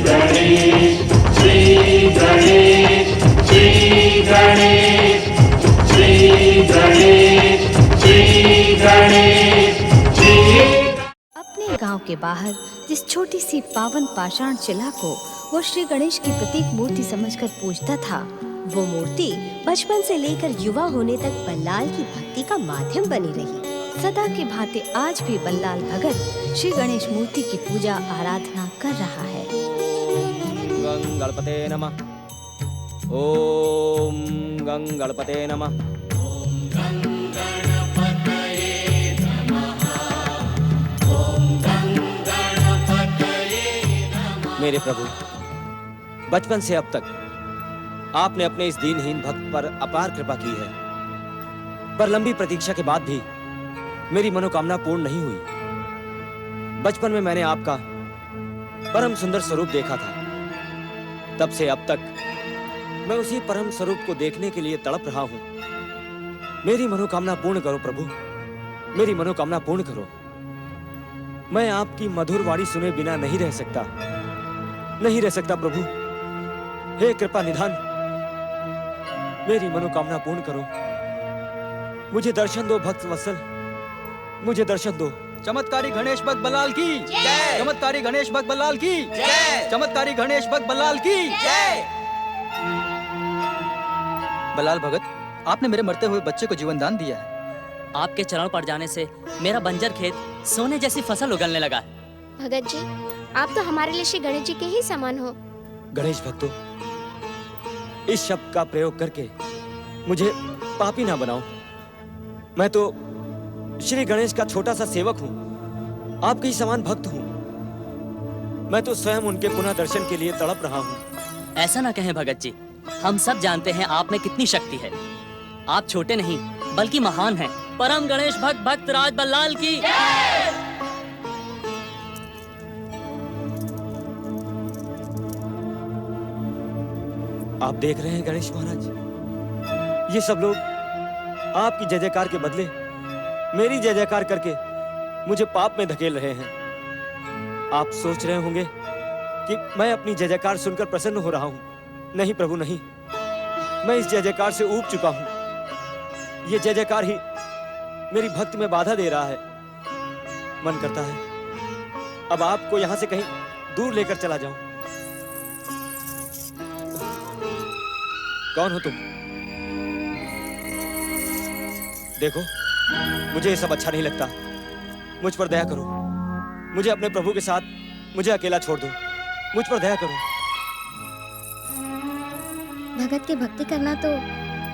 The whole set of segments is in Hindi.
गणेश श्री गणेश श्री गणेश श्री गणेश श्री गणेश श्री। अपने गांव के बाहर जिस छोटी सी पावन पाषाण शिला को वो श्री गणेश की प्रतीक मूर्ति समझकर पूजता था, वो मूर्ति बचपन से लेकर युवा होने तक बल्लाल की भक्ति का माध्यम बनी रही। सदा के भांति आज भी बल्लाल भगत श्री गणेश मूर्ति की पूजा आराधना कर रहा है। गं गणपते नमः। ओम गं गणपते नमः। मेरे प्रभु, बचपन से अब तक आपने अपने इस दीनहीन भक्त पर अपार कृपा की है, पर लंबी प्रतीक्षा के बाद भी मेरी मनोकामना पूर्ण नहीं हुई। बचपन में मैंने आपका परम सुंदर स्वरूप देखा था, तब से अब तक मैं उसी परम स्वरूप को देखने के लिए तड़प रहा हूं। मेरी मनोकामना पूर्ण करो प्रभु, मेरी मनोकामना पूर्ण करो। मैं आपकी मधुर वाणी सुने बिना नहीं रह सकता प्रभु। हे कृपा निधान, मेरी मनोकामना पूर्ण करो। मुझे दर्शन दो भक्त वत्सल, मुझे दर्शन दो। चमत्कारी गणेश भक्त बल्लाल की जय। चमत्कारी गणेश भक्त बल्लाल की जय। चमत्कारी गणेश भक्त बल्लाल की जय। बल्लाल भगत, आपने मेरे मरते हुए बच्चे को जीवन दान दिया है। आपके चरण पड़ जाने से मेरा बंजर खेत सोने जैसी फसल उगलने लगा है। भगत जी, आप तो हमारे लिए श्री गणेश जी के ही समान हो। गणेश भक्तों, इस शब्द का प्रयोग करके मुझे पापी ना बनाओ। मैं तो श्री गणेश का छोटा सा सेवक हूँ, आपके ही समान भक्त हूँ। मैं तो स्वयं उनके पुनः दर्शन के लिए तड़प रहा हूँ। ऐसा ना कहें भगत जी, हम सब जानते हैं आप में कितनी शक्ति है। आप छोटे नहीं बल्कि महान हैं। परम गणेश भक्त भक्त राज बल्लाल की। आप देख रहे हैं गणेश महाराज, ये सब लोग आपकी जय जयकार के बदले मेरी जय जयकार करके मुझे पाप में धकेल रहे हैं। आप सोच रहे होंगे कि मैं अपनी जय जयकार सुनकर प्रसन्न हो रहा हूं। नहीं प्रभु नहीं, मैं इस जय जयकार से ऊब चुका हूं। ये जय जयकार ही मेरी भक्ति में बाधा दे रहा है। मन करता है अब आपको यहां से कहीं दूर लेकर चला जाऊं। कौन हो तुम? देखो, मुझे ये सब अच्छा नहीं लगता। मुझ पर दया करो। मुझे अपने प्रभु के साथ मुझे अकेला छोड़ दो। मुझ पर दया करो। भगत के भक्ति करना तो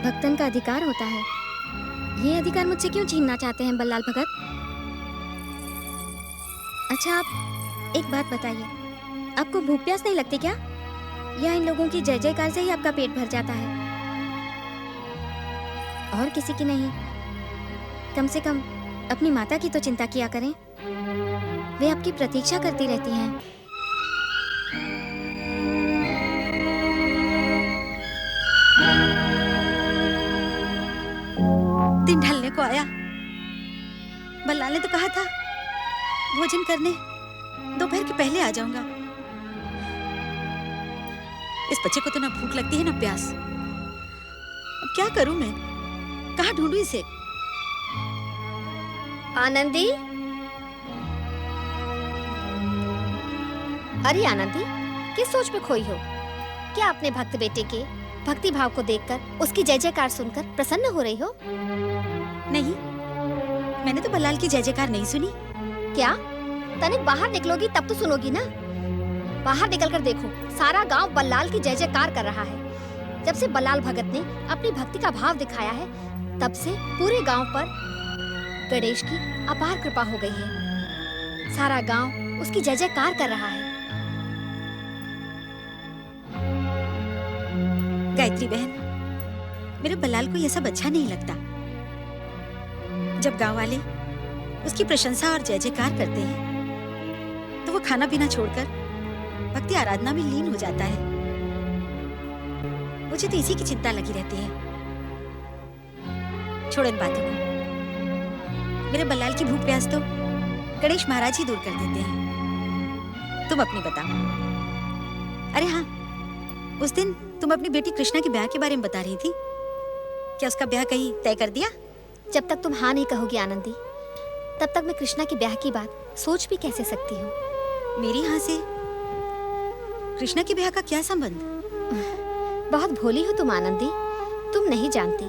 भक्तन का अधिकार होता है। ये अधिकार मुझसे क्यों छीनना चाहते हैं बल्लाल भगत? अच्छा, आप एक बात बताइए, आपको भूख प्यास नहीं लगती क्या? या इन लोगों की जय जयकार से ही आपका पेट भर जाता है और किसी की नहीं? कम से कम अपनी माता की तो चिंता किया करें, वे आपकी प्रतीक्षा करती रहती हैं। दिन ढलने को आया। बल्लाल ने तो कहा था भोजन करने दोपहर के पहले आ जाऊंगा। इस बच्चे को तो ना भूख लगती है ना प्यास। अब क्या करूं मैं? कहाँ ढूंढूं इसे? आनंदी, अरे आनंदी, किस सोच में खोई हो? क्या अपने भक्त बेटे के भक्ति भाव को देखकर, उसकी जय जयकार सुनकर प्रसन्न हो रही हो? नहीं, मैंने तो बल्लाल की जय जयकार नहीं सुनी। क्या? तनिक बाहर निकलोगी तब तो सुनोगी ना। बाहर निकलकर देखो, सारा गांव बल्लाल की जय जयकार कर रहा है। जब से बल्लाल भगत ने अपनी भक्ति का भाव दिखाया है, तब से पूरे गांव पर गणेश की अपार कृपा हो गई है। सारा गांव उसकी जय जयकार कर रहा है। गायत्री बहन, मेरे बल्लाल को यह सब अच्छा नहीं लगता। जब गांव वाले उसकी प्रशंसा और जय जयकार करते हैं, तो वो खाना पीना छोड़कर भक्ति आराधना में लीन हो जाता है। मुझे तो इसी की चिंता लगी रहती है। छोड़ो इन बातों को। मेरे बल्लाल की भूख प्यास तो गणेश महाराज ही दूर कर देते हैं। तुम अपनी बताओ, अरे हाँ, उस दिन तुम अपनी बेटी कृष्णा के ब्याह के बारे में बता रही थी। क्या उसका ब्याह कहीं तय कर दिया? जब तक तुम हाँ नहीं कहोगी आनंदी, तब तक मैं कृष्णा के ब्याह की बात सोच भी कैसे सकती हूँ। मेरी यहाँ से कृष्णा के ब्याह का क्या संबंध? बहुत भोली हो तुम आनंदी, तुम नहीं जानती।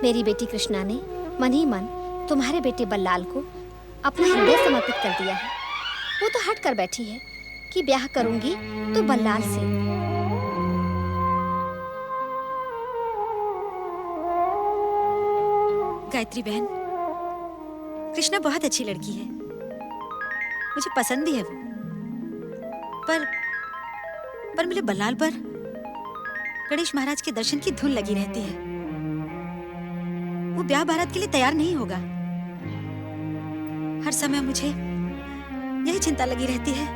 मेरी बेटी कृष्णा ने मन ही मन तुम्हारे बेटे बल्लाल को अपना हृदय समर्पित कर दिया है। वो तो हट कर बैठी है कि ब्याह करूंगी तो बल्लाल से। गायत्री बहन, कृष्णा बहुत अच्छी लड़की है, मुझे पसंद भी है वो। पर मेरे बल्लाल पर गणेश महाराज के दर्शन की धुन लगी रहती है। वो ब्याह बारात के लिए तैयार नहीं होगा। हर समय मुझे यही चिंता लगी रहती है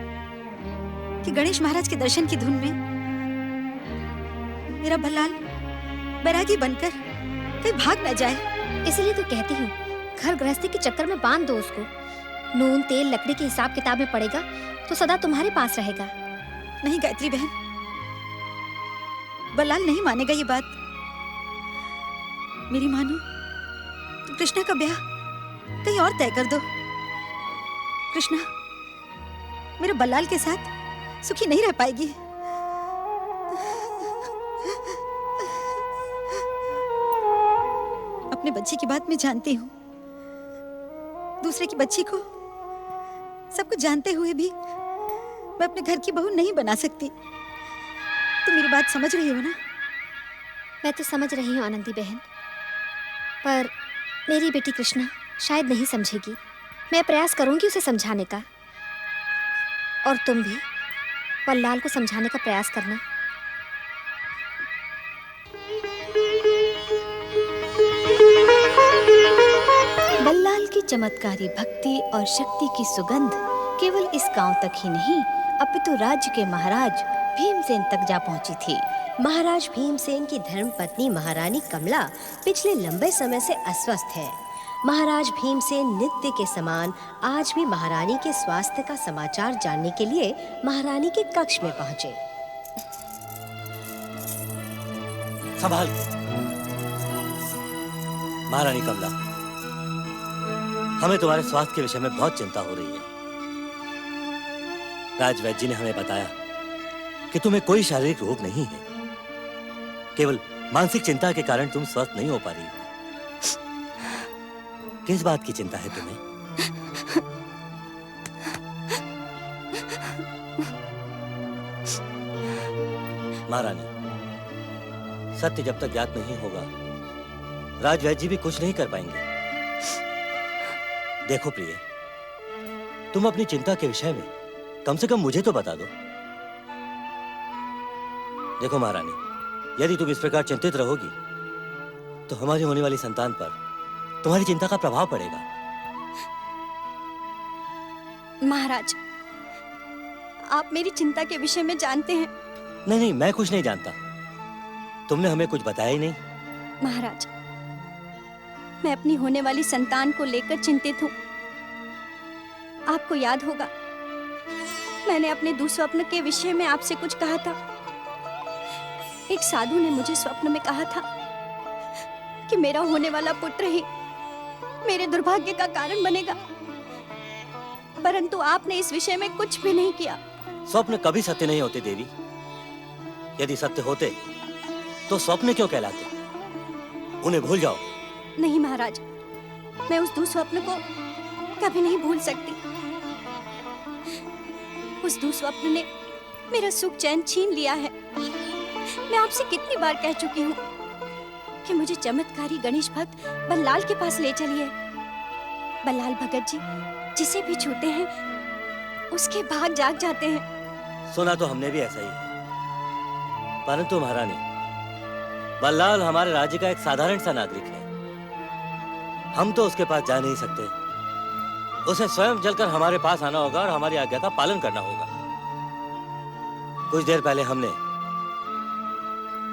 कि गणेश महाराज के दर्शन की धुन में मेरा बल्लाल बैरागी बनकर कहीं भाग न जाए। इसलिए तो कहती हूँ, घर गृहस्थी के चक्कर में बांध दो उसको। नून तेल लकड़ी के हिसाब किताब में पड़ेगा तो सदा तुम्हारे पास रहेगा। नहीं गायत्री बहन, बल्लाल नहीं मानेगा ये बात। मेरी मानो तुम कृष्णा का ब्याह कहीं और तय कर दो। कृष्णा मेरे बल्लाल के साथ सुखी नहीं रह पाएगी। अपने बच्चे की बात मैं जानती हूँ, दूसरे की बच्ची को सब कुछ जानते हुए भी मैं अपने घर की बहू नहीं बना सकती। तुम मेरी बात समझ रही हो ना? मैं तो समझ रही हूँ आनंदी बहन, पर मेरी बेटी कृष्णा शायद नहीं समझेगी। मैं प्रयास करूंगी उसे समझाने का, और तुम भी बल्लाल को समझाने का प्रयास करना। बल्लाल की चमत्कारी भक्ति और शक्ति की सुगंध केवल इस गांव तक ही नहीं, अपितु राज्य के महाराज भीमसेन तक जा पहुंची थी। महाराज भीमसेन की धर्मपत्नी महारानी कमला पिछले लंबे समय से अस्वस्थ है। महाराज भीमसेन नित्य के समान आज भी महारानी के स्वास्थ्य का समाचार जानने के लिए महारानी के कक्ष में पहुंचे। संभाल महारानी कमला, हमें तुम्हारे स्वास्थ्य के विषय में बहुत चिंता हो रही है। राजवैद्य जी ने हमें बताया कि तुम्हें कोई शारीरिक रोग नहीं है, केवल मानसिक चिंता के कारण तुम स्वस्थ नहीं हो पा रही। किस बात की चिंता है तुम्हें? महारानी, सत्य जब तक ज्ञात नहीं होगा राजवैद्य जी भी कुछ नहीं कर पाएंगे। देखो प्रिय, तुम अपनी चिंता के विषय में कम से कम मुझे तो बता दो। देखो महारानी, यदि तुम इस प्रकार चिंतित रहोगी तो हमारी होने वाली संतान पर तुम्हारी चिंता का प्रभाव पड़ेगा। महाराज, आप मेरी चिंता के विषय में जानते हैं। नहीं, मैं कुछ नहीं जानता। तुमने हमें कुछ बताया ही नहीं। महाराज, मैं अपनी होने वाली संतान को लेकर चिंतित हूँ। आपको याद होगा, मैंने अपने दुस्वप्न के विषय में आपसे कुछ कहा था। एक साधु ने मुझे स्वप्न में कहा था कि मेरा होने वाला पुत्र ही मेरे दुर्भाग्य का कारण बनेगा, परंतु आपने इस विषय में कुछ भी नहीं किया। स्वप्न कभी सत्य नहीं होते देवी। यदि सत्य होते तो स्वप्न क्यों कहलाते? उन्हें भूल जाओ। नहीं महाराज, मैं उस दुस्वप्न को कभी नहीं भूल सकती। उस दुस्वप्न ने मेरा सुख चैन छीन लिया है। मैं आपसे कितनी बार कह चुकी हूँ कि मुझे चमत्कारी गणेश भक्त बल्लाल के पास ले चलिए। बल्लाल भगत जी जिसे भी छूते हैं उसके भाग जाग जाते हैं। सुना तो हमने भी ऐसा ही है, परंतु महारानी, बल्लाल हमारे राज्य का एक साधारण सा नागरिक है। हम तो उसके पास जा नहीं सकते। उसे स्वयं चलकर हमारे पास आना होगा और हमारी आज्ञा का पालन करना होगा। कुछ देर पहले हमने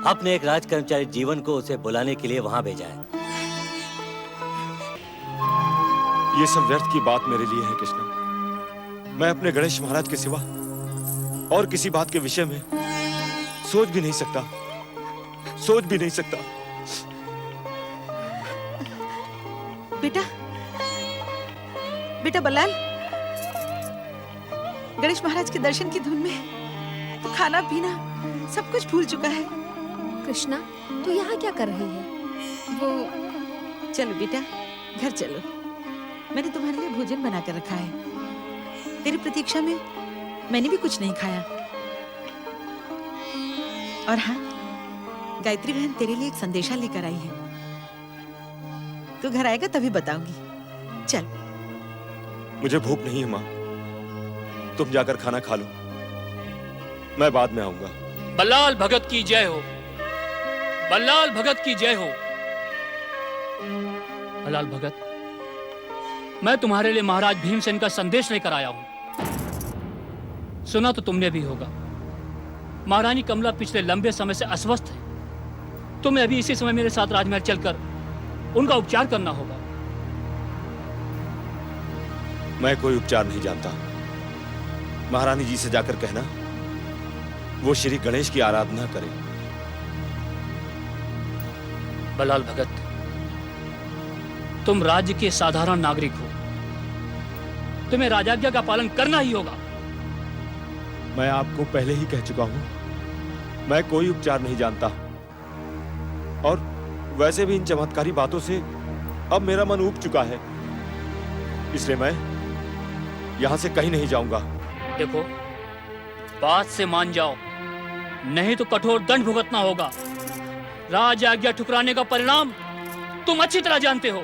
अपने एक राज कर्मचारी जीवन को उसे बुलाने के लिए वहां भेजा है। ये सब व्यर्थ की बात मेरे लिए है कृष्णा। मैं अपने गणेश महाराज के सिवा और किसी बात के विषय में सोच भी नहीं सकता, सोच भी नहीं सकता। बेटा, बेटा बल्लाल, गणेश महाराज के दर्शन की धुन में तो खाना पीना सब कुछ भूल चुका है। कृष्णा, तू यहाँ क्या कर रही है? वो चलो बेटा, घर चलो। मैंने तुम्हारे लिए भोजन बना कर रखा है। तेरी प्रतीक्षा में मैंने भी कुछ नहीं खाया। और हाँ, गायत्री बहन तेरे लिए एक संदेशा लेकर आई है। तू घर आएगा तभी बताऊंगी। चल। मुझे भूख नहीं है माँ, तुम जाकर खाना खा लो, मैं बाद में आऊंगा। बल्लाल भगत की जय हो, बल्लाल भगत की जय हो। बल्लाल भगत, मैं तुम्हारे लिए महाराज भीमसेन का संदेश लेकर आया हूं। सुना तो तुमने भी होगा, महारानी कमला पिछले लंबे समय से अस्वस्थ है। तुम्हें अभी इसी समय मेरे साथ राजमहल चलकर उनका उपचार करना होगा। मैं कोई उपचार नहीं जानता। महारानी जी से जाकर कहना वो श्री गणेश की आराधना करें। बल्लाल भगत, तुम राज्य के साधारण नागरिक हो, तुम्हें राजाज्ञा का पालन करना ही होगा। मैं आपको पहले ही कह चुका हूं, मैं कोई उपचार नहीं जानता, और वैसे भी इन चमत्कारी बातों से अब मेरा मन ऊब चुका है, इसलिए मैं यहां से कहीं नहीं जाऊंगा। देखो, बात से मान जाओ, नहीं तो कठोर दंड भुगतना होगा। राज आज्ञा ठुकराने का परिणाम तुम अच्छी तरह जानते हो।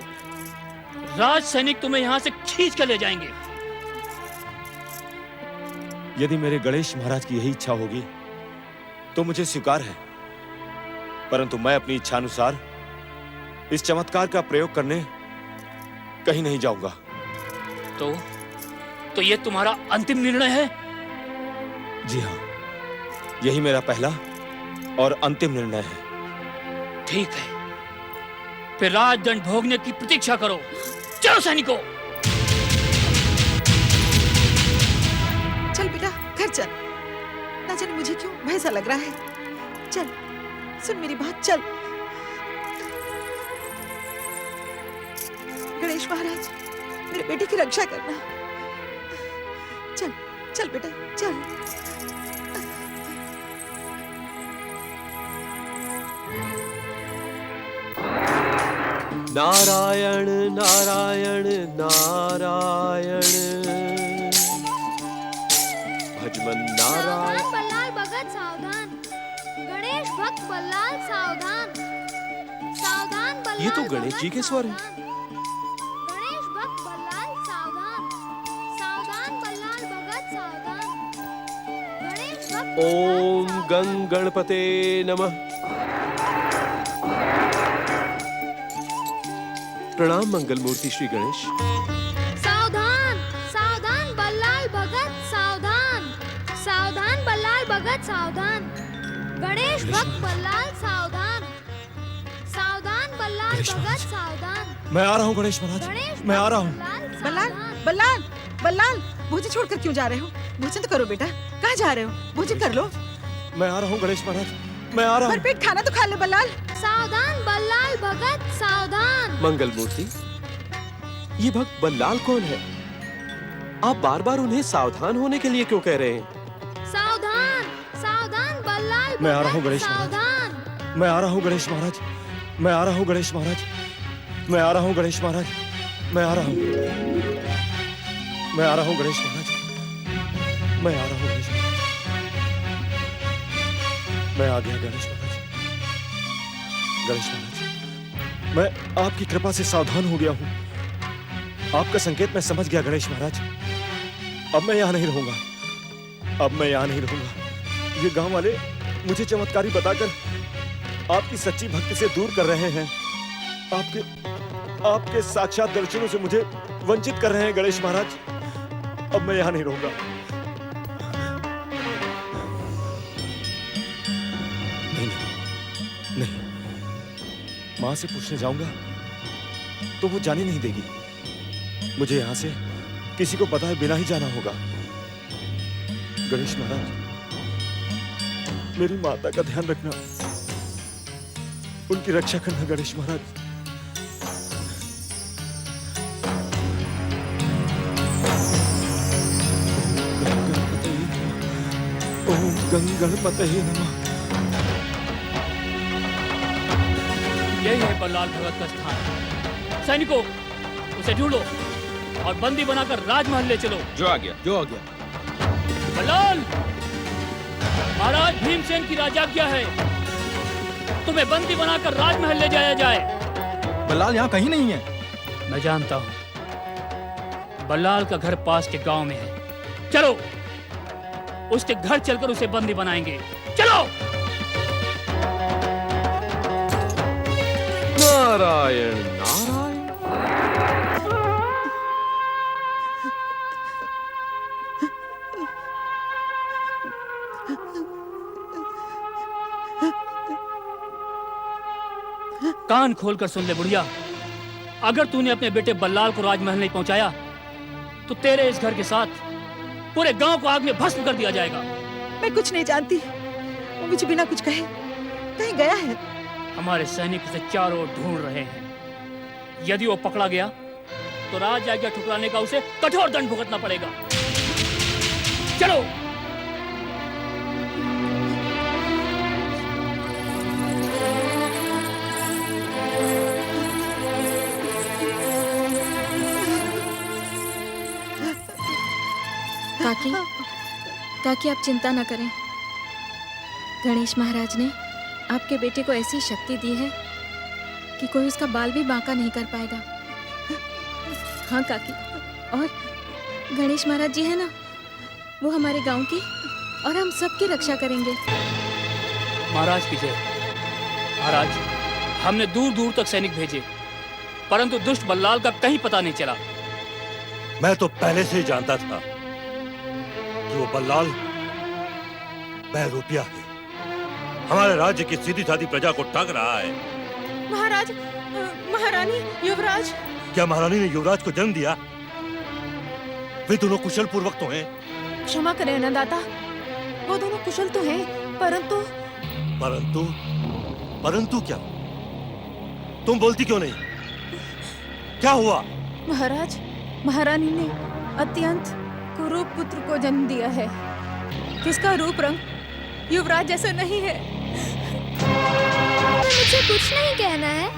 राज सैनिक तुम्हें यहां से खींच कर ले जाएंगे। यदि मेरे गणेश महाराज की यही इच्छा होगी तो मुझे स्वीकार है, परंतु मैं अपनी इच्छा अनुसार इस चमत्कार का प्रयोग करने कहीं नहीं जाऊंगा। तो ये तुम्हारा अंतिम निर्णय है? जी हाँ, यही मेरा पहला और अंतिम निर्णय है। ठीक है, फिर राजदंड भोगने की प्रतीक्षा करो। चलो सैनिकों। चल बेटा, घर चल। ना जाने मुझे क्यों भय सा लग रहा है। चल, सुन मेरी बात, चल। गणेश महाराज, मेरे बेटे की रक्षा करना। चल चल बेटा, चल। नारायण नारायण नारायण, भजमन नारायण। सावधान बल्लाल भगत, सावधान। गणेश भक्त बल्लाल, सावधान। सावधान बल्लाल। ये तो गणेश जी के स्वर हैं। गणेश भक्त बल्लाल, सावधान। सावधान बल्लाल भगत, सावधान। गणेश भक्त ओम बल्लाल, गं गणपते नमः। प्रणाम मंगल मूर्ति श्री गणेश। सावधान। सावधान बल्लाल भगत, सावधान। सावधान बल्लाल भगत, सावधान। गणेश भक्त बल्लाल, सावधान। सावधान बल्लाल भगत, सावधान। मैं आ रहा हूँ गणेश महाराज, मैं आ रहा हूँ। बल्लाल, बल्लाल, बल्लाल, भोजन छोड़कर क्यों जा रहे हो? भोजन तो करो बेटा। कहाँ जा रहे हो? भोजन कर लो। मैं आ रहा हूँ गणेश महाराज, मैं आ रहा हूँ। भरपेट खाना तो खा ले बल्लाल। सावधान बल्लाल भगत, सावधान। मंगल मूर्ति, ये भक्त बल्लाल कौन है? आप बार बार उन्हें सावधान होने के लिए क्यों कह रहे हैं? सावधान। सावधान बल्लाल मैं आ रहा हूँ भगत, गणेश महाराज, सावधान। मैं आ रहा हूँ गणेश महाराज, मैं आ रहा हूँ गणेश महाराज, मैं आ रहा हूँ गणेश महाराज, मैं आ रहा हूँ, मैं आ रहा हूँ गणेश महाराज, मैं आ रहा हूँ गणेश महाराज, मैं आ गया गणेश महाराज। गणेश महाराज, मैं आपकी कृपा से सावधान हो गया हूँ। आपका संकेत मैं समझ गया गणेश महाराज। अब मैं यहाँ नहीं रहूंगा, अब मैं यहाँ नहीं रहूंगा। ये गांव वाले मुझे चमत्कारी बताकर आपकी सच्ची भक्ति से दूर कर रहे हैं। आपके साक्षात दर्शनों से मुझे वंचित कर रहे हैं गणेश महाराज। अब मैं यहाँ नहीं रहूंगा। नहीं, मां से पूछने जाऊंगा तो वो जाने नहीं देगी। मुझे यहां से किसी को पता है बिना ही जाना होगा। गणेश महाराज, मेरी माता का ध्यान रखना, उनकी रक्षा करना गणेश महाराज। ओम गणपतये नमः। यही है बल्लाल भगत का स्थान। सैनिकों, उसे ढूंढो और बंदी बनाकर राजमहल ले चलो। जो आ गया। बल्लाल, महाराज भीमसेन की राजाज्ञा है, तुम्हें बंदी बनाकर राजमहल ले जाया जाए। बल्लाल यहाँ कहीं नहीं है। मैं जानता हूँ, बल्लाल का घर पास के गांव में है। चलो, उसके घर चलकर उसे बंदी बनाएंगे। चलो। नारायण नारायण। कान खोलकर सुन ले बुढ़िया, अगर तूने अपने बेटे बल्लाल को राजमहल नहीं पहुंचाया तो तेरे इस घर के साथ पूरे गांव को आग में भस्म कर दिया जाएगा। मैं कुछ नहीं जानती, वो मुझे बिना कुछ कहे कहीं गया है। हमारे सैनिक उसे चारों ओर ढूंढ रहे हैं। यदि वो पकड़ा गया तो राज आज्ञा ठुकराने का उसे कठोर दंड भुगतना पड़ेगा। चलो। काकी आप चिंता न करें। गणेश महाराज ने आपके बेटे को ऐसी शक्ति दी है कि कोई उसका बाल भी बांका नहीं कर पाएगा। हाँ काकी, और गणेश महाराज जी है ना, वो हमारे गांव की और हम सबकी रक्षा करेंगे। महाराज की जय। महाराज, हमने दूर दूर तक सैनिक भेजे, परंतु दुष्ट बल्लाल का कहीं पता नहीं चला। मैं तो पहले से ही जानता था कि वो बल्लाल बहरूपिया है, हमारे राज्य की सीधी सादी प्रजा को ठग रहा है। महाराज, महारानी, युवराज। क्या महारानी ने युवराज को जन्म दिया? वे दोनों कुशल पूर्वक तो हैं। क्षमा करें अन्नदाता, वो दोनों कुशल तो हैं, परंतु परंतु क्या? तुम बोलती क्यों नहीं? क्या हुआ? महाराज, महारानी ने अत्यंत कुरूप पुत्र को जन्म दिया है, जिसका रूप रंग युवराज जैसा नहीं है। मुझे कुछ नहीं कहना है।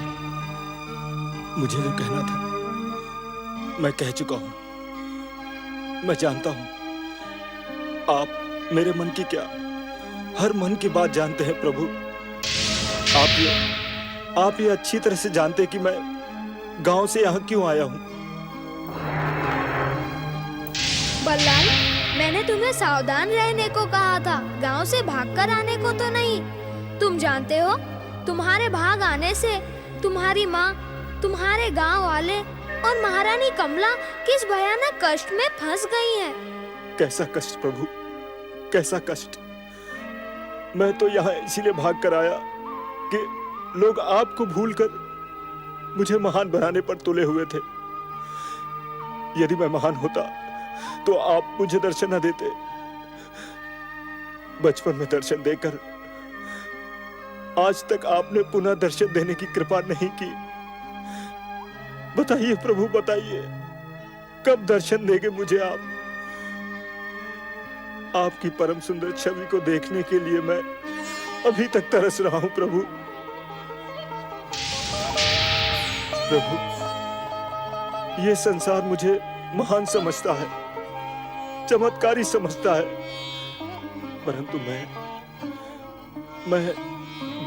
मुझे जो कहना था मैं कह चुका हूँ। मैं जानता हूँ आप मेरे मन की क्या, हर मन की बात जानते हैं प्रभु। आप ये अच्छी तरह से जानते हैं कि मैं गांव से यहाँ क्यों आया हूँ। बल्लाल, मैंने तुम्हें सावधान रहने को कहा था, गांव से भागकर आने को तो नहीं। तुम जानते हो, तुम्हारे भाग आने से तुम्हारी माँ, तुम्हारे गांव वाले और महारानी कमला किस भयानक कष्ट में फंस गई हैं। कैसा कष्ट प्रभु, कैसा कष्ट। मैं तो यहाँ इसीलिए भाग कर आया कि लोग आपको भूलकर मुझे महान बनाने पर तुले हुए थे। यदि मैं महान होता तो आप मुझे दर्शन न देते। बचपन में दर्शन देकर आज तक आपने पुनः दर्शन देने की कृपा नहीं की। बताइए प्रभु, बताइए कब दर्शन देंगे मुझे आप? आपकी परम सुंदर छवि को देखने के लिए मैं अभी तक तरस रहा हूं प्रभु। प्रभु, ये संसार मुझे महान समझता है, चमत्कारी समझता है, परंतु मैं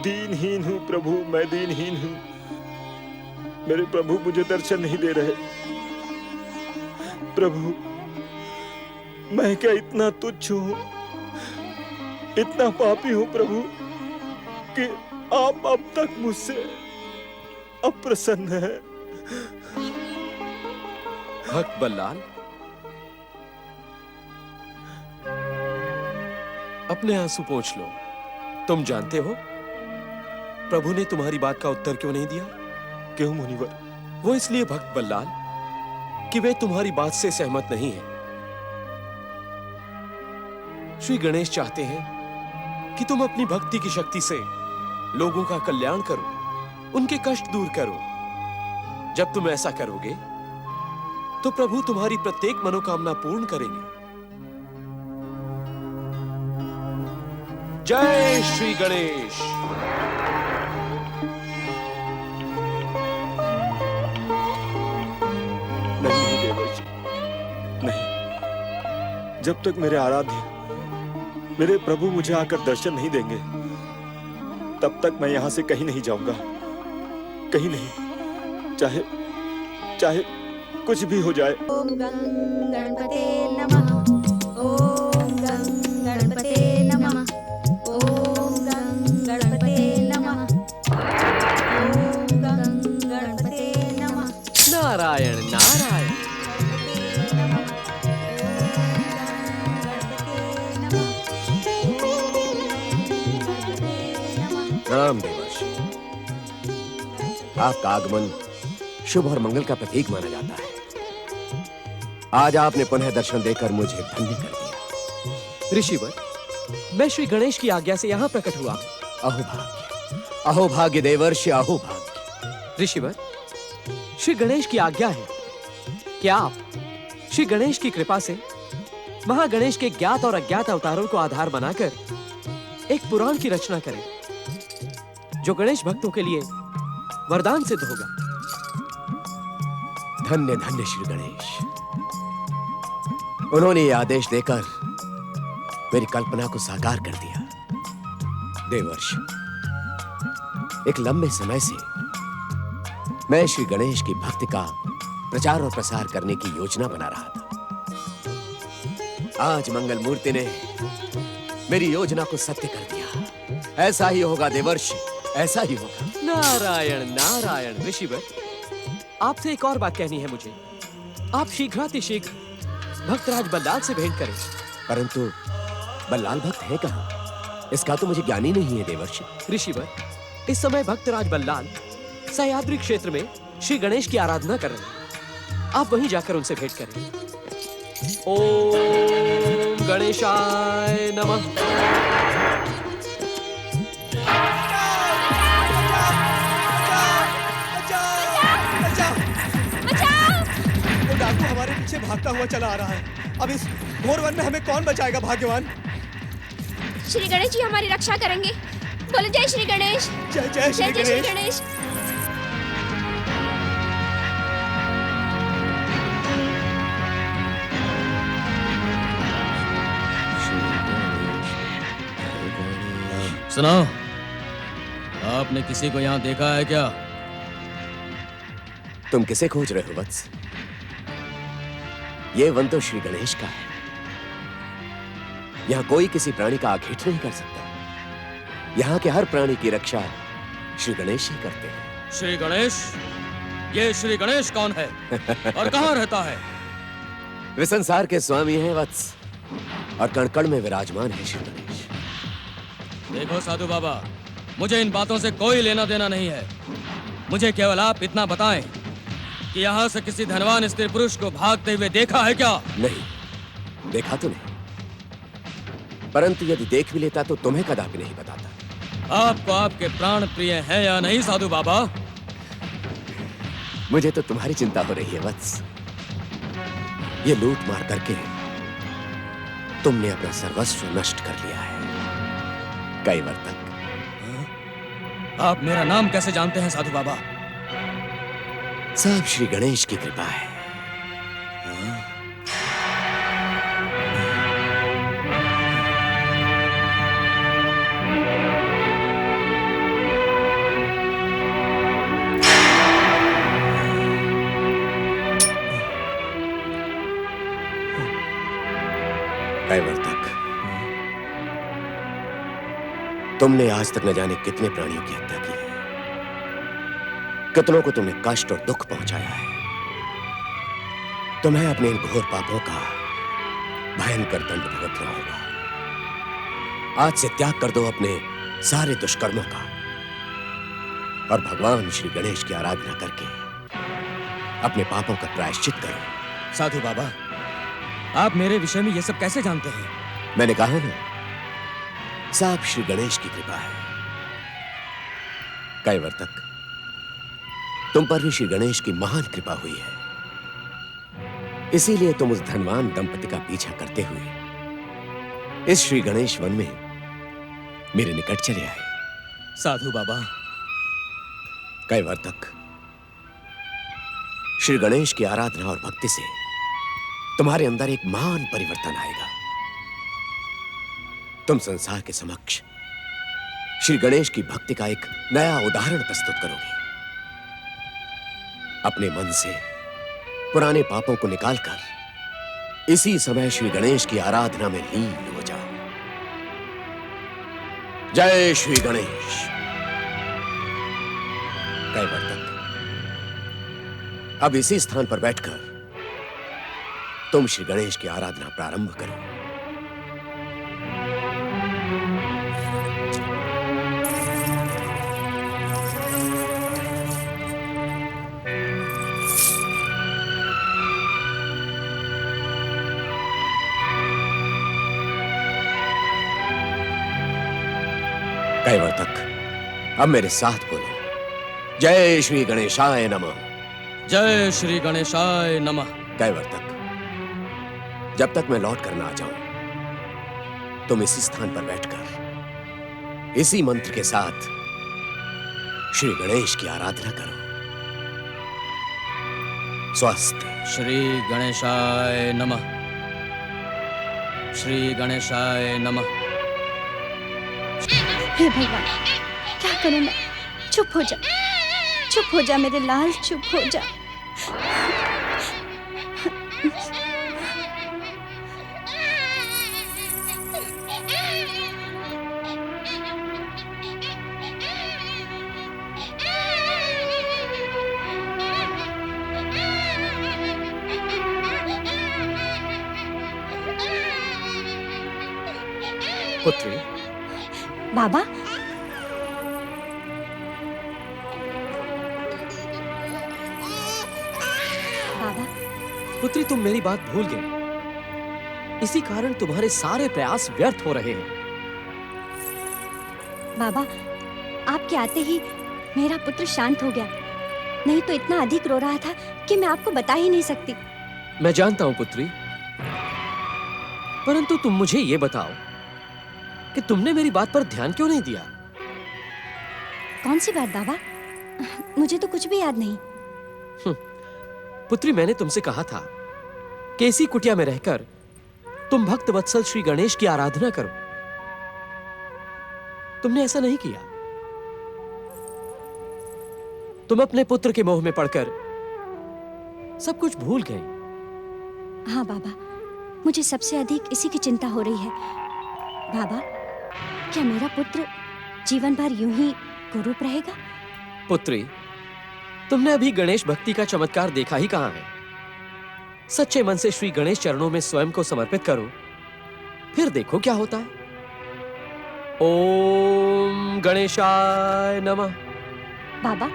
दीनहीन हूं प्रभु, मैं दीनहीन हूं। मेरे प्रभु मुझे दर्शन नहीं दे रहे। प्रभु, मैं क्या इतना तुच्छ हूं, इतना पापी हूं प्रभु कि आप अब तक मुझसे अप्रसन्न हैं। भक्त बल्लाल, अपने आंसू पोंछ लो। तुम जानते हो प्रभु ने तुम्हारी बात का उत्तर क्यों नहीं दिया? क्यों मुनिवर? वो इसलिए भक्त बल्लाल कि वे तुम्हारी बात से सहमत नहीं हैं। श्री गणेश चाहते हैं कि तुम अपनी भक्ति की शक्ति से लोगों का कल्याण करो, उनके कष्ट दूर करो। जब तुम ऐसा करोगे तो प्रभु तुम्हारी प्रत्येक मनोकामना पूर्ण करेंगे। जय श्री गणेश। नहीं देवर्षि, नहीं। जब तक मेरे आराध्य मेरे प्रभु मुझे आकर दर्शन नहीं देंगे, तब तक मैं यहां से कहीं नहीं जाऊंगा, कहीं नहीं, चाहे चाहे कुछ भी हो जाए। ओम गं गणपते नमः। ओम गं गणपते नमः। ओम गं गणपते नमः। ओम गं गणपते नमः। नारायण नारायण। प्रणाम देवर्षि। आपका आगमन शुभ और मंगल का प्रतीक माना जाता है। आज आपने पुनः दर्शन देकर मुझे धन्य कर दिया। ऋषिवर, मैं श्री गणेश की आज्ञा से यहाँ प्रकट हुआ। अहो भाग्य देवर्षि, अहो भाग्य। ऋषिवर, श्री गणेश की आज्ञा है कि आप श्री गणेश की कृपा से महागणेश के ज्ञात और अज्ञात अवतारों को आधार बनाकर एक पुराण की रचना करें, जो गणेश भक्तों के लिए वरदान सिद्ध होगा। धन्य धन्य श्री गणेश। उन्होंने ये आदेश देकर मेरी कल्पना को साकार कर दिया। देवर्षि, एक लंबे समय से मैं श्री गणेश की भक्ति का प्रचार और प्रसार करने की योजना बना रहा था। आज मंगल मूर्ति ने मेरी योजना को सत्य कर दिया। ऐसा ही होगा देवर्षि, ऐसा ही होगा। नारायण नारायण। ऋषिवर, आपसे एक और बात कहनी है मुझे। आप शीघ्रातिशीघ्र भक्तराज बल्लाल से भेंट करें। परंतु बल्लाल भक्त है कहाँ? इसका तो मुझे ज्ञान ही नहीं है देवर्षि। ऋषिवर, इस समय भक्तराज बल्लाल सह्याद्री क्षेत्र में श्री गणेश की आराधना कर रहे हैं। आप वहीं जाकर उनसे भेंट करें। ओम गणेशाय नमः। डाकू हमारे पीछे भागता हुआ चला आ रहा है। अब इस घोर वन में हमें कौन बचाएगा भाग्यवान? श्री गणेश जी हमारी रक्षा करेंगे। बोले जय श्री गणेश। जय जय श्री गणेश। सुनो, आपने किसी को यहाँ देखा है क्या? तुम किसे खोज रहे हो वत्स? ये वन तो श्री गणेश का है। यहाँ कोई किसी प्राणी का आघात नहीं कर सकता। यहाँ के हर प्राणी की रक्षा श्री गणेश ही करते हैं। श्री गणेश? ये श्री गणेश कौन है और कहाँ रहता है? वे संसार के स्वामी हैं वत्स, और कण कण में विराजमान है श्री गणेश। देखो साधु बाबा, मुझे इन बातों से कोई लेना देना नहीं है। मुझे केवल आप इतना बताएं कि यहाँ से किसी धनवान स्त्री पुरुष को भागते हुए देखा है क्या? नहीं, देखा तो नहीं, परंतु यदि देख भी लेता तो तुम्हें कदापि नहीं बताता। आपको आपके प्राण प्रिय हैं या नहीं साधु बाबा? मुझे तो तुम्हारी चिंता हो रही है वत्स। ये लूट मार करके तुमने अपना सर्वस्व नष्ट कर लिया है। कई वर्तक। आप मेरा नाम कैसे जानते हैं साधु बाबा? सब श्री गणेश की कृपा है। कैवर्तक, तुमने आज तक न जाने कितने प्राणियों की हत्या की है। कितनों को तुमने कष्ट और दुख पहुंचाया है। तुम्हें अपने इन घोर पापों का भयंकर दंड भुगतना होगा। आज से त्याग कर दो अपने सारे दुष्कर्मों का और भगवान श्री गणेश की आराधना करके अपने पापों का प्रायश्चित करो। साधु बाबा, आप मेरे विषय में ये सब कैसे जानते हैं? मैंने कहा ना, साफ श्री गणेश की कृपा है। कैवर्तक, तुम पर भी श्री गणेश की महान कृपा हुई है, इसीलिए तुम उस धनवान दंपति का पीछा करते हुए इस श्री गणेश वन में मेरे निकट चले आए। साधु बाबा। कैवर्तक, श्री गणेश की आराधना और भक्ति से तुम्हारे अंदर एक महान परिवर्तन आएगा। तुम संसार के समक्ष श्री गणेश की भक्ति का एक नया उदाहरण प्रस्तुत करोगे। अपने मन से पुराने पापों को निकालकर इसी समय श्री गणेश की आराधना में लीन हो जाओ। जय श्री गणेश। कैवर्तक, अब इसी स्थान पर बैठकर तुम श्री गणेश की आराधना प्रारंभ करो। कैवर्तक, अब मेरे साथ बोलो, जय श्री गणेशाय नमः। जय श्री गणेशाय नमः। कैवर्तक, जब तक मैं लौट कर ना आ जाऊं, तुम इसी स्थान पर बैठकर इसी मंत्र के साथ श्री गणेश की आराधना करो। स्वस्थ। श्री गणेशाय नमः। श्री गणेशाय नमः। हे भगवान, क्या करूं मैं? चुप हो जा, चुप हो जा मेरे लाल, चुप हो जा। पुत्री, बाबा, बाबा, पुत्री तुम मेरी बात भूल गए। इसी कारण तुम्हारे सारे प्रयास व्यर्थ हो रहे हैं। बाबा, आपके आते ही मेरा पुत्र शांत हो गया, नहीं तो इतना अधिक रो रहा था कि मैं आपको बता ही नहीं सकती। मैं जानता हूं पुत्री, परंतु तुम मुझे ये बताओ कि तुमने मेरी बात पर ध्यान क्यों नहीं दिया? कौन सी बात बाबा? मुझे तो कुछ भी याद नहीं। पुत्री, मैंने तुमसे कहा था कि इसी कुटिया में रहकर तुम भक्त वत्सल श्री गणेश की आराधना करो। तुमने ऐसा नहीं किया। तुम अपने पुत्र के मोह में पड़कर सब कुछ भूल गए। हाँ बाबा, मुझे सबसे अधिक इसी की चिंता हो रही है। बाबा, क्या मेरा पुत्र जीवन भर यूं ही कुरूप रहेगा? पुत्री, तुमने अभी गणेश भक्ति का चमत्कार देखा ही कहां है। सच्चे मन से श्री गणेश चरणों में स्वयं को समर्पित करो, फिर देखो क्या होता है। ओम गणेशाय नमः। बाबा,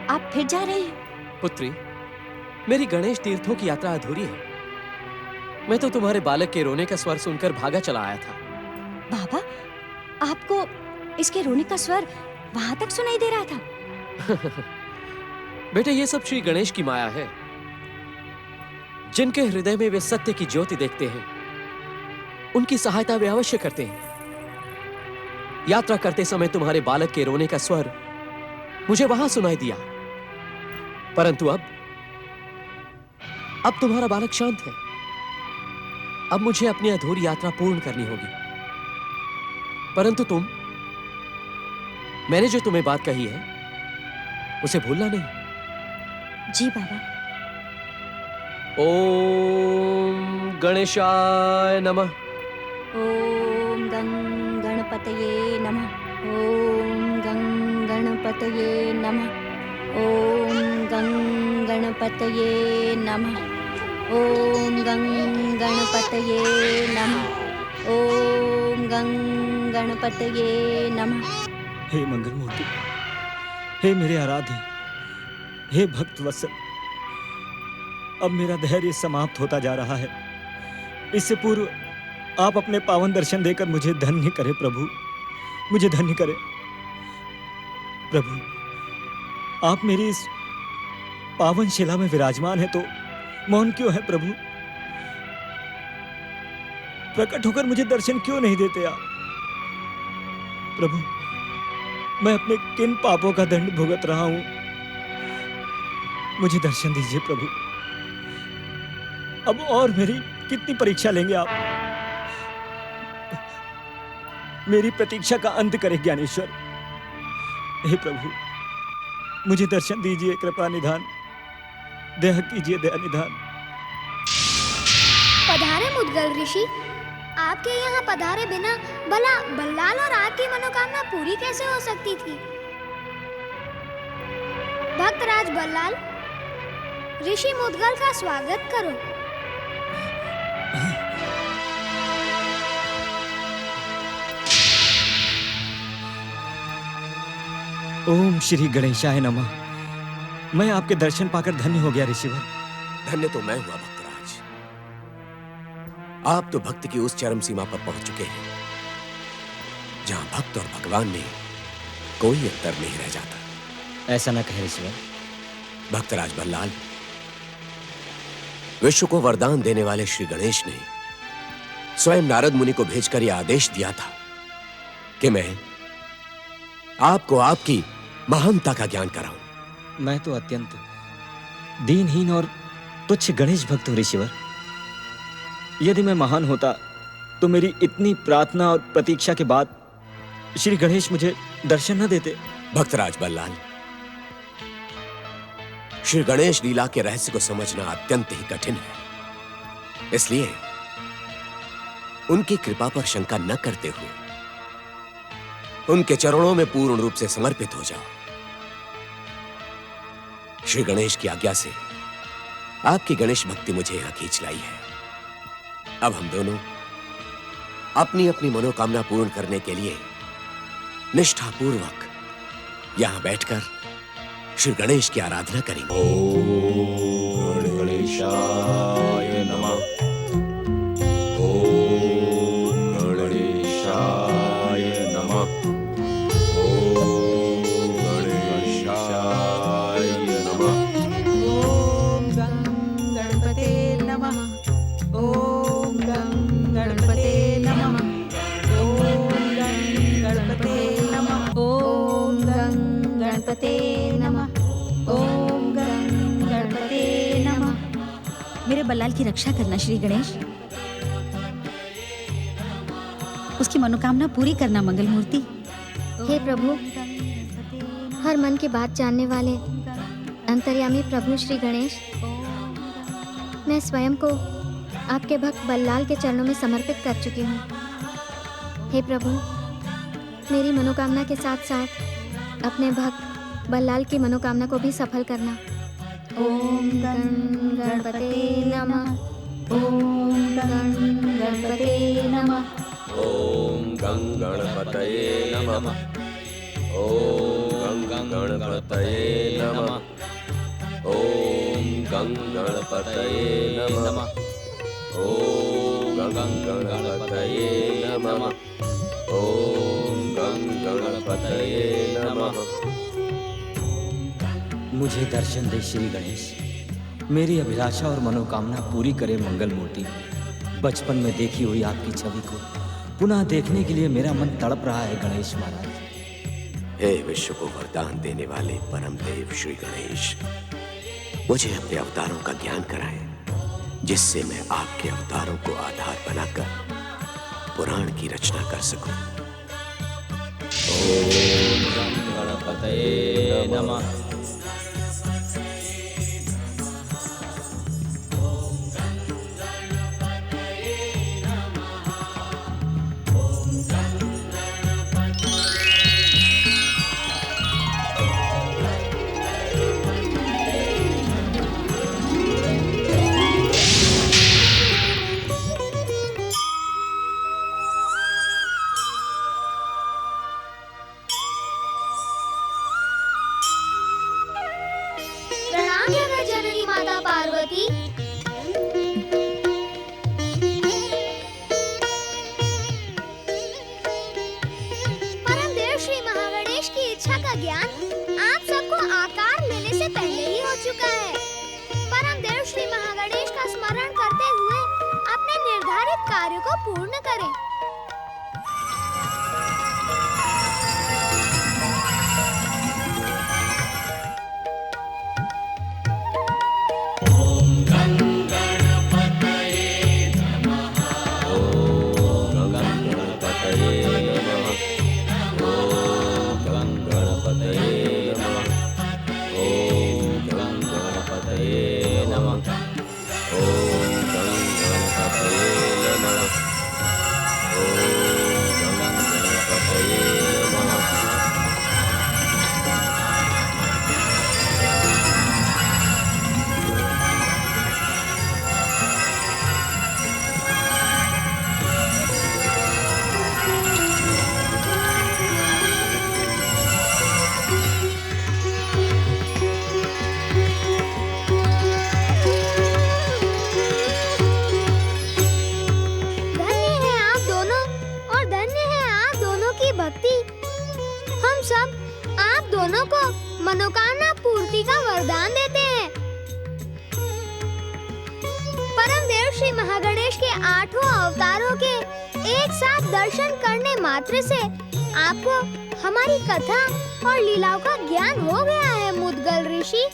आप फिर जा रहे हैं? पुत्री, मेरी गणेश तीर्थों की यात्रा अधूरी है। मैं तो तुम्हारे बालक के रोने का स्वर सुनकर भागा चला आया था। बाबा, आपको इसके रोने का स्वर वहां तक सुनाई दे रहा था? बेटे, ये सब श्री गणेश की माया है। जिनके हृदय में वे सत्य की ज्योति देखते हैं, उनकी सहायता वे अवश्य करते हैं। यात्रा करते समय तुम्हारे बालक के रोने का स्वर मुझे वहां सुनाई दिया, परंतु अब तुम्हारा बालक शांत है। अब मुझे अपनी अधूरी यात्रा पूर्ण करनी होगी। परंतु मैंने जो तुम्हें बात कही है उसे भूलना नहीं। जी बाबा। ओम गणेशाय नमः। ओम गं गणपतये नमः। ओम गं गणपतये नमः। ओम गं गणपतये नमः। ओम गं गणपतये नमः। ओम गं गणपतये नमः। हे मंगलमूर्ति, हे मेरे आराध्य, हे भक्त वत्सल, अब मेरा धैर्य समाप्त होता जा रहा है। इससे पूर्व आप अपने पावन दर्शन देकर मुझे धन्य करें प्रभु, मुझे धन्य करें प्रभु। आप मेरी इस पावन शिला में विराजमान है तो मौन क्यों है प्रभु? प्रकट होकर मुझे दर्शन क्यों नहीं देते आप प्रभु? मैं अपने किन पापों का दंड भुगत रहा हूं, मुझे दर्शन दीजिए प्रभु। अब और मेरी कितनी परीक्षा लेंगे आप? मेरी प्रतीक्षा का अंत करें ज्ञानेश्वर। हे प्रभु, मुझे दर्शन दीजिए, कृपा निधान, दया कीजिए, दया निधान। पधारे मुद्गल ऋषि, आपके यहाँ पधारे बिना भला बल्लाल और आपकी मनोकामना पूरी कैसे हो सकती थी? भक्तराज बल्लाल, ऋषि मुद्गल का स्वागत करो। ओम श्री गणेशाय नमः। मैं आपके दर्शन पाकर धन्य हो गया ऋषिवर। धन्य तो मैं हुआ भक्तराज। आप तो भक्त की उस चरम सीमा पर पहुंच चुके हैं जहां भक्त और भगवान में कोई अंतर नहीं रह जाता। ऐसा न कहे ऋषिवर। भक्तराज बल्लाल, विश्व को वरदान देने वाले श्री गणेश ने स्वयं नारद मुनि को भेजकर यह आदेश दिया था कि मैं आपको आपकी महानता का ज्ञान कराऊं। मैं तो अत्यंत दीनहीन और तुच्छ गणेश भक्त हूं ऋषिवर। यदि मैं महान होता तो मेरी इतनी प्रार्थना और प्रतीक्षा के बाद श्री गणेश मुझे दर्शन न देते। भक्तराज बल्लाल, श्री गणेश लीला के रहस्य को समझना अत्यंत ही कठिन है। इसलिए उनकी कृपा पर शंका न करते हुए उनके चरणों में पूर्ण रूप से समर्पित हो जाओ। श्री गणेश की आज्ञा से आपकी गणेश भक्ति मुझे यहां खींच लाई है। अब हम दोनों अपनी अपनी मनोकामना पूर्ण करने के लिए निष्ठापूर्वक यहां बैठकर श्री गणेश की आराधना करेंगे। ओम गणेशाय नमः। ओम गणेशाय नमः। ओम गणेशाय नमः। ओम गं गणपते नमः। ओम गं गणपते नमः। ओम गं गणपते नमः। ओम गं गणपते नमः। ओम गं गणपते नमः। मेरे बल्लाल की रक्षा करना श्री गणेश, उसकी मनोकामना पूरी करना मंगल मूर्ति। हे प्रभु, हर मन की बात जानने वाले अंतर्यामी प्रभु श्री गणेश, मैं स्वयं को आपके भक्त बल्लाल के चरणों में समर्पित कर चुकी हूँ। हे प्रभु, मेरी मनोकामना के साथ साथ अपने भक्त बल्लाल की मनोकामना को भी सफल करना। ओम गं गणपते नमः। ओम गं गणपते नमः। ओम गं गणपतये नमः। ओम गं गणपतये नमः। ओम गं गणपतये नमः। ओम गं गणपतये नमः। ओम गं गणपतये नमः। मुझे दर्शन दे श्री गणेश, मेरी अभिलाषा और मनोकामना पूरी करे मंगल मूर्ति। बचपन में देखी हुई आपकी छवि को पुनः देखने के लिए मेरा मन तड़प रहा है गणेश महाराज। हे विश्व को वरदान देने वाले परम देव श्री गणेश, मुझे अपने अवतारों का ज्ञान कराएं, जिससे मैं आपके अवतारों को आधार बनाकर पुराण की रचना कर सकूं। ओम गणपतये नमः। ज्ञान आप सबको आकार लेने से पहले ही हो चुका है। परम देव श्री महागणेश का स्मरण करते हुए अपने निर्धारित कार्य को पूर्ण करें। मनोकामना पूर्ति का वरदान देते हैं। परम देव श्री महागणेश के 8 अवतारों के एक साथ दर्शन करने मात्र से आपको हमारी कथा और लीलाओं का ज्ञान हो गया है मुद्गल ऋषि।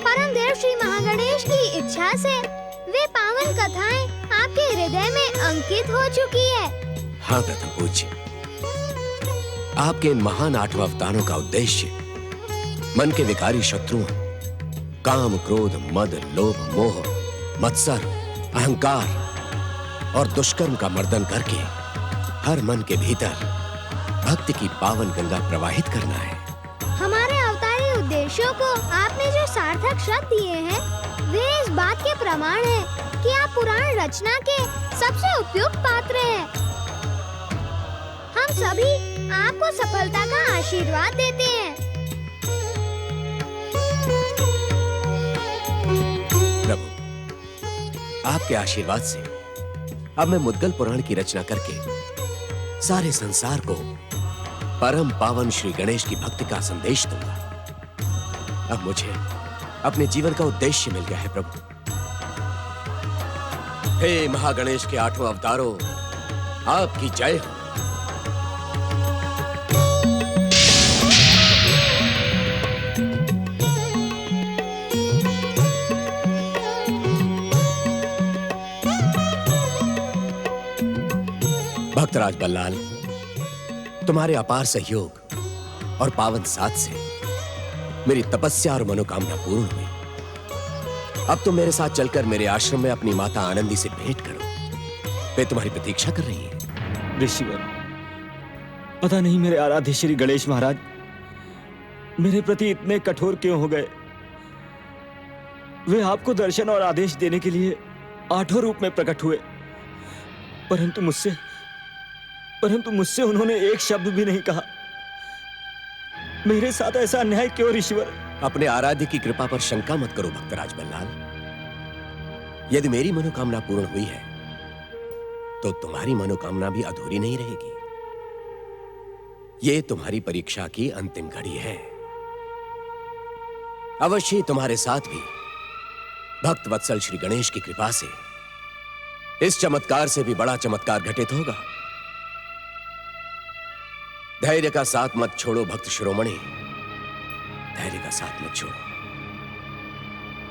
परम देव श्री महागणेश की इच्छा से वे पावन कथाएं आपके हृदय में अंकित हो चुकी है। हाँ प्रथम पूज्य, आपके इन महान 8 अवतारों का उद्देश्य मन के विकारी शत्रुओं काम, क्रोध, मद, लोभ, मोह, मत्सर, अहंकार और दुष्कर्म का मर्दन करके हर मन के भीतर भक्ति की पावन गंगा प्रवाहित करना है। हमारे अवतारी उद्देश्यों को आपने जो सार्थक शब्द दिए हैं वे इस बात के प्रमाण हैं कि आप पुराण रचना के सबसे उपयुक्त पात्र हैं। हम सभी आपको सफलता का आशीर्वाद देते हैं। प्रभु, आपके आशीर्वाद से अब मैं मुद्गल पुराण की रचना करके सारे संसार को परम पावन श्री गणेश की भक्ति का संदेश दूंगा। अब मुझे अपने जीवन का उद्देश्य मिल गया है प्रभु। हे महागणेश के 8 अवतारों, आपकी जय हो। भक्तराज बल्लाल, तुम्हारे अपार सहयोग और पावन साथ से मेरी तपस्या और मनोकामना पूर्ण हुई। अब तुम मेरे साथ चलकर मेरे आश्रम में अपनी माता आनंदी से भेंट करो। वे तुम्हारी प्रतीक्षा कर रही है। ऋषिवर, पता नहीं मेरे आराध्य श्री गणेश महाराज मेरे प्रति इतने कठोर क्यों हो गए। वे आपको दर्शन और आदेश देने के लिए 8 रूप में प्रकट हुए, परंतु मुझसे उन्होंने एक शब्द भी नहीं कहा। मेरे साथ ऐसा अन्याय क्यों ऋषिवर? अपने आराध्य की कृपा पर शंका मत करो भक्तराज बल्लाल। यदि मेरी मनोकामना पूर्ण हुई है तो तुम्हारी मनोकामना भी अधूरी नहीं रहेगी। ये तुम्हारी परीक्षा की अंतिम घड़ी है। अवश्य तुम्हारे साथ भी भक्त वत्सल श्री गणेश की कृपा से इस चमत्कार से भी बड़ा चमत्कार घटित होगा। धैर्य का साथ मत छोड़ो भक्त शिरोमणि, धैर्य का साथ मत छोड़ो।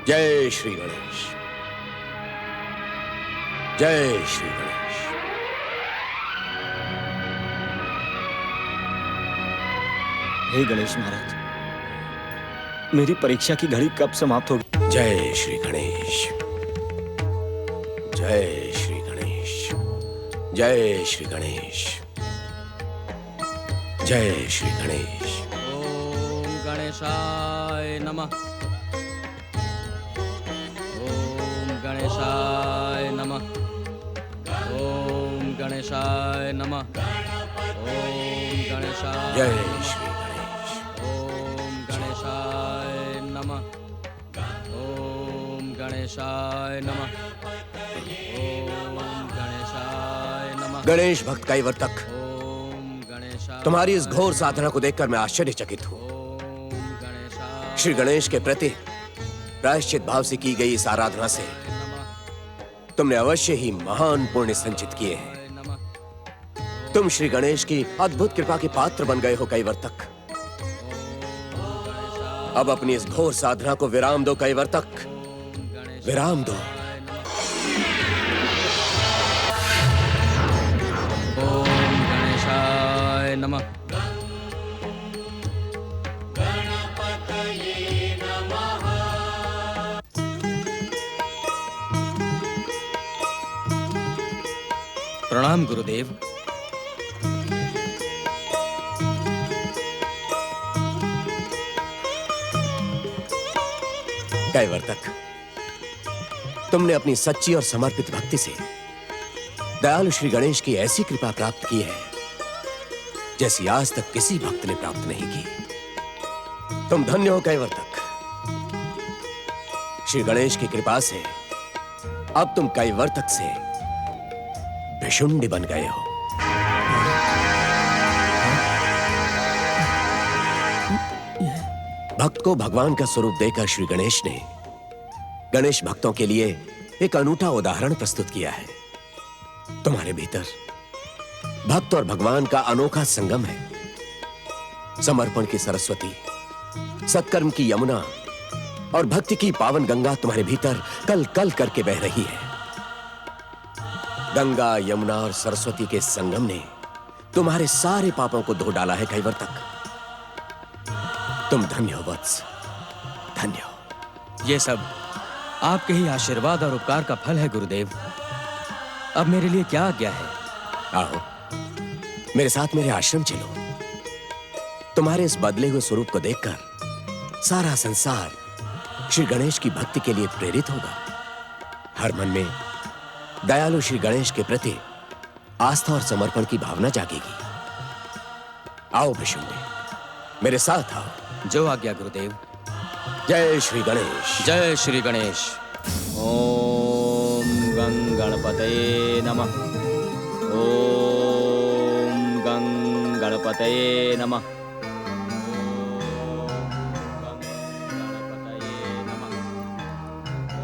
जय श्री गणेश, जय श्री गणेश। हे गणेश महाराज, मेरी परीक्षा की घड़ी कब समाप्त होगी? जय श्री गणेश, जय श्री गणेश, जय श्री गणेश, जय श्री गणेश। ओम गणेशाय नमः। ओम गणेशाय नमः। ओम गणेशाय नमः। ओम गणेशाय। जय श्री गणेश। ओम गणेशाय नमः। ओम गणेशाय नमः। ओम गणेशाय नमः। गणेश भक्त कैवर्तक तुम्हारी इस घोर साधना को देखकर मैं आश्चर्यचकित हूं। श्री गणेश के प्रति प्रायश्चित भाव से की गई इस आराधना से तुमने अवश्य ही महान पुण्य संचित किए हैं। तुम श्री गणेश की अद्भुत कृपा के पात्र बन गए हो कैवर्तक। अब अपनी इस घोर साधना को विराम दो कैवर्तक, विराम दो। ओम गणेशाय नमः। प्रणाम गुरुदेव। कैवर्तक, तुमने अपनी सच्ची और समर्पित भक्ति से दयालु श्री गणेश की ऐसी कृपा प्राप्त की है जैसी आज तक किसी भक्त ने प्राप्त नहीं की। तुम धन्य हो कैवर्तक। श्री गणेश की कृपा से अब तुम कैवर्तक से भिशुंडी बन गए हो। भक्त को भगवान का स्वरूप देकर श्री गणेश ने गणेश भक्तों के लिए एक अनूठा उदाहरण प्रस्तुत किया है। तुम्हारे भीतर भक्त और भगवान का अनोखा संगम है। समर्पण की सरस्वती, सत्कर्म की यमुना और भक्ति की पावन गंगा तुम्हारे भीतर कल कल करके बह रही है। गंगा, यमुना और सरस्वती के संगम ने तुम्हारे सारे पापों को धो डाला है कैवर्तक। तुम धन्य हो वत्स, धन्य हो। ये सब आपके ही आशीर्वाद और उपकार का फल है गुरुदेव। अब मेरे लिए क्या आज्ञा है? आओ मेरे साथ मेरे आश्रम चलो। तुम्हारे इस बदले हुए स्वरूप को देखकर सारा संसार श्री गणेश की भक्ति के लिए प्रेरित होगा। हर मन में दयालु श्री गणेश के प्रति आस्था और समर्पण की भावना जागेगी। आओ भिशुंडी, मेरे साथ आओ। जो आज्ञा गुरुदेव। जय श्री गणेश। जय श्री गणेश। ओम गं गणपतये नमः। ओम गं गणपतये नमः।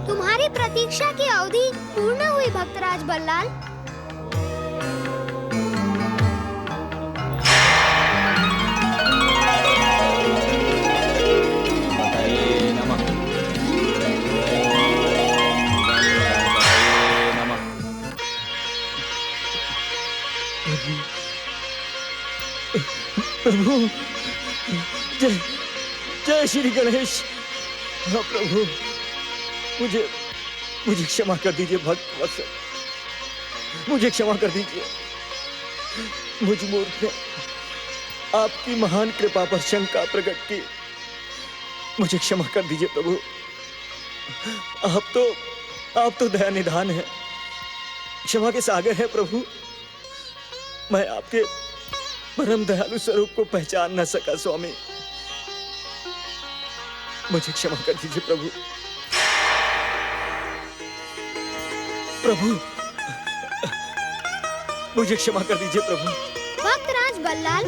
तुम्हारी प्रतीक्षा की अवधि पूर्ण हुई भक्तराज बल्लाल। प्रभु, जय जय श्री गणेश। हाँ प्रभु, मुझे क्षमा कर दीजिए भक्त वत्सल, मुझे क्षमा कर दीजिए। मुझ मूर्ख ने आपकी महान कृपा पर शंका प्रकट की। मुझे क्षमा कर दीजिए प्रभु। आप तो दया निधान है, क्षमा के सागर है प्रभु। मैं आपके परम दयालु स्वरूप को पहचान न सका स्वामी। मुझे क्षमा कर दीजिए प्रभु। प्रभु, मुझे क्षमा कर दीजिए प्रभु। भक्तराज बल्लाल,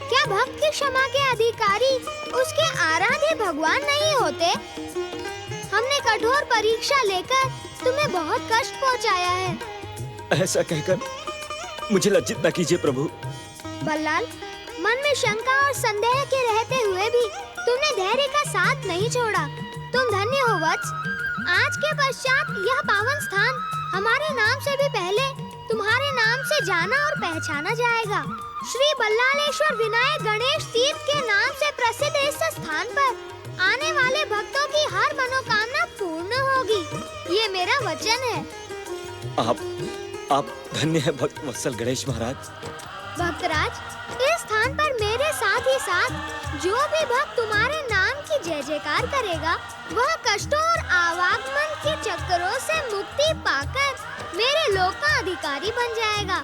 क्या भक्त की क्षमा के अधिकारी उसके आराध्य भगवान नहीं होते? हमने कठोर परीक्षा लेकर तुम्हें बहुत कष्ट पहुंचाया है। ऐसा कहकर मुझे लज्जित न कीजिए प्रभु। बल्लाल, मन में शंका और संदेह के रहते हुए भी तुमने धैर्य का साथ नहीं छोड़ा। तुम धन्य हो वत्स। आज के पश्चात यह पावन स्थान हमारे नाम से भी पहले तुम्हारे नाम से जाना और पहचाना जाएगा। श्री बल्लालेश्वर विनायक गणेश तीर्थ के नाम से प्रसिद्ध इस स्थान पर आने वाले भक्तों की हर मनोकामना पूर्ण होगी। ये मेरा वचन है। आप धन्य है भक्त वत्सल गणेश महाराज। भक्तराज, इस स्थान पर मेरे साथ ही साथ जो भी भक्त तुम्हारे नाम की जय जयकार करेगा, वह कष्टों और आवागमन के चक्करों से मुक्ति पाकर मेरे लोक का अधिकारी बन जाएगा।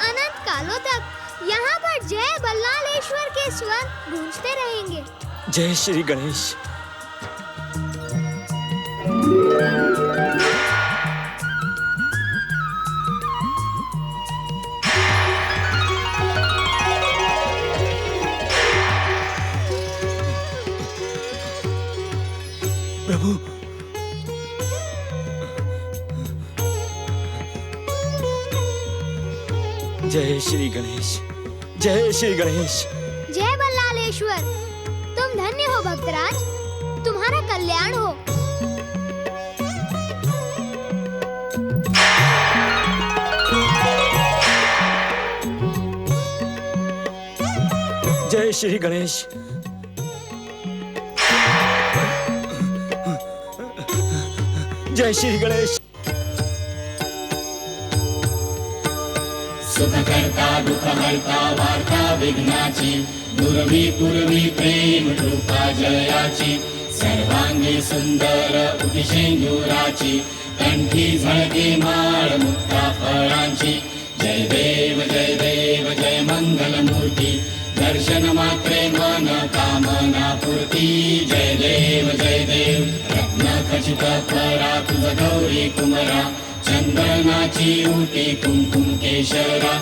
अनंत कालों तक यहाँ पर जय बल्लालेश्वर के स्वर गूंजते रहेंगे। जय श्री गणेश। जय श्री गणेश, जय श्री गणेश। जय बल्लालेश्वर। तुम धन्य हो भक्तराज, तुम्हारा कल्याण हो। जय श्री गणेश। जय श्री गणेश। सुखकर्ता दुःखहर्ता वार्ता विघ्नाची, दुर्वी पूर्वी प्रेम कृपा जयाची, सर्वांगी सुंदर उपिशेंदुराची, कंठी झळके माळ मुक्ता फळांची। जय देव जय देव जय मंगल मूर्ती, दर्शन मात्रे मन कामना पूर्ती। जय देव रत्न खचित परा तुझ गौरी कुमरा, चंदनाची उटी कुंकुम केशरा,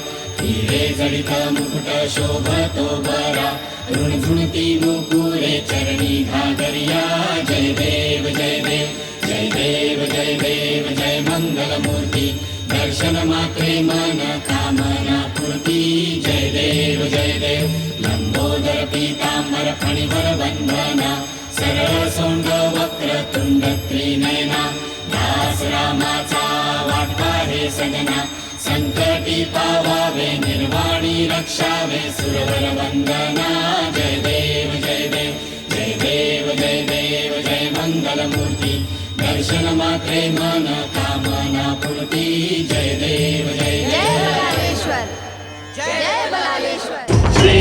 हिरे जडित मुकुट शोभतो बरा, ऋणझुणती मुकुरे चरणी घागरिया। जय देव जय देव जय मंगल मूर्ती, दर्शन मात्रे मन कामना पूर्ती। जय देव लंबोदर पीतांबर फणिवर वंदना, सरळ सोंड वक्र तुंड त्रिनयना, दास रामाचा वाटवा हे सजना, संकटी पावावे निर्वाणी रक्षावे सुरवर वंदना। जय देव जय मंगल मूर्ती, दर्शन मात्रे मन कामना पूर्ती। जय देव जय बलालेश्वर। जय बलालेश्वर। श्री